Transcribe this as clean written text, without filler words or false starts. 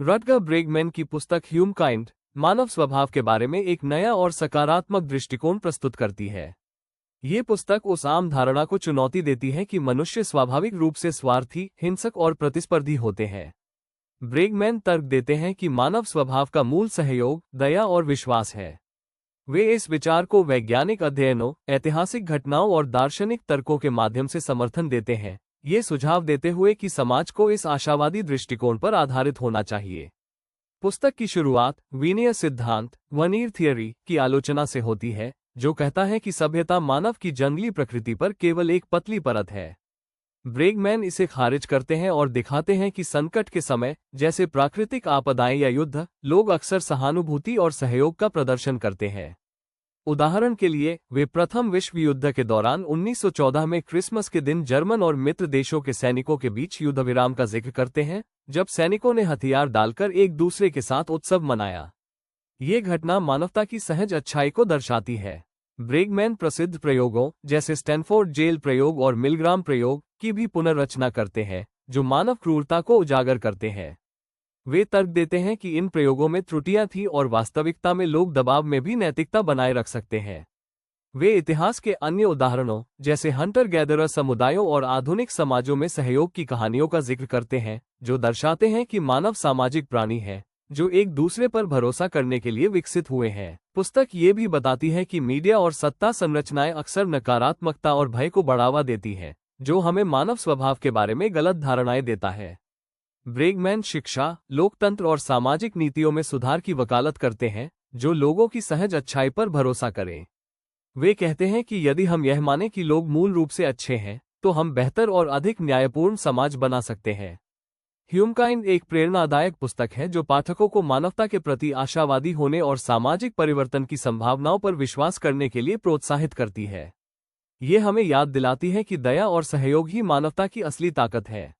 Rutger ब्रेगमैन की पुस्तक ह्यूमकाइंड मानव स्वभाव के बारे में एक नया और सकारात्मक दृष्टिकोण प्रस्तुत करती है। ये पुस्तक उस आम धारणा को चुनौती देती है कि मनुष्य स्वाभाविक रूप से स्वार्थी, हिंसक और प्रतिस्पर्धी होते हैं। ब्रेगमैन तर्क देते हैं कि मानव स्वभाव का मूल सहयोग, दया और विश्वास है। वे इस विचार को वैज्ञानिक अध्ययनों, ऐतिहासिक घटनाओं और दार्शनिक तर्कों के माध्यम से समर्थन देते हैं, ये सुझाव देते हुए कि समाज को इस आशावादी दृष्टिकोण पर आधारित होना चाहिए। पुस्तक की शुरुआत विनय सिद्धांत वनीर थियरी की आलोचना से होती है, जो कहता है कि सभ्यता मानव की जंगली प्रकृति पर केवल एक पतली परत है। ब्रेगमैन इसे खारिज करते हैं और दिखाते हैं कि संकट के समय, जैसे प्राकृतिक आपदाएं या युद्ध, लोग अक्सर सहानुभूति और सहयोग का प्रदर्शन करते हैं। उदाहरण के लिए, वे प्रथम विश्व युद्ध के दौरान 1914 में क्रिसमस के दिन जर्मन और मित्र देशों के सैनिकों के बीच युद्ध विराम का जिक्र करते हैं, जब सैनिकों ने हथियार डालकर एक दूसरे के साथ उत्सव मनाया। ये घटना मानवता की सहज अच्छाई को दर्शाती है। ब्रेगमैन प्रसिद्ध प्रयोगों जैसे स्टैनफोर्ड जेल प्रयोग और मिलग्राम प्रयोग की भी पुनर्रचना करते हैं, जो मानव क्रूरता को उजागर करते हैं। वे तर्क देते हैं कि इन प्रयोगों में त्रुटियां थीं और वास्तविकता में लोग दबाव में भी नैतिकता बनाए रख सकते हैं। वे इतिहास के अन्य उदाहरणों जैसे हंटर गैदरर समुदायों और आधुनिक समाजों में सहयोग की कहानियों का जिक्र करते हैं, जो दर्शाते हैं कि मानव सामाजिक प्राणी है, जो एक दूसरे पर भरोसा करने के लिए विकसित हुए हैं। पुस्तक ये भी बताती है कि मीडिया और सत्ता संरचनाएं अक्सर नकारात्मकता और भय को बढ़ावा देती हैं, जो हमें मानव स्वभाव के बारे में गलत धारणाएं देता है। ब्रेगमैन शिक्षा, लोकतंत्र और सामाजिक नीतियों में सुधार की वकालत करते हैं, जो लोगों की सहज अच्छाई पर भरोसा करें। वे कहते हैं कि यदि हम यह माने कि लोग मूल रूप से अच्छे हैं, तो हम बेहतर और अधिक न्यायपूर्ण समाज बना सकते हैं। ह्यूमकाइंड एक प्रेरणादायक पुस्तक है जो पाठकों को मानवता के प्रति आशावादी होने और सामाजिक परिवर्तन की संभावनाओं पर विश्वास करने के लिए प्रोत्साहित करती है। ये हमें याद दिलाती है कि दया और सहयोग ही मानवता की असली ताकत है।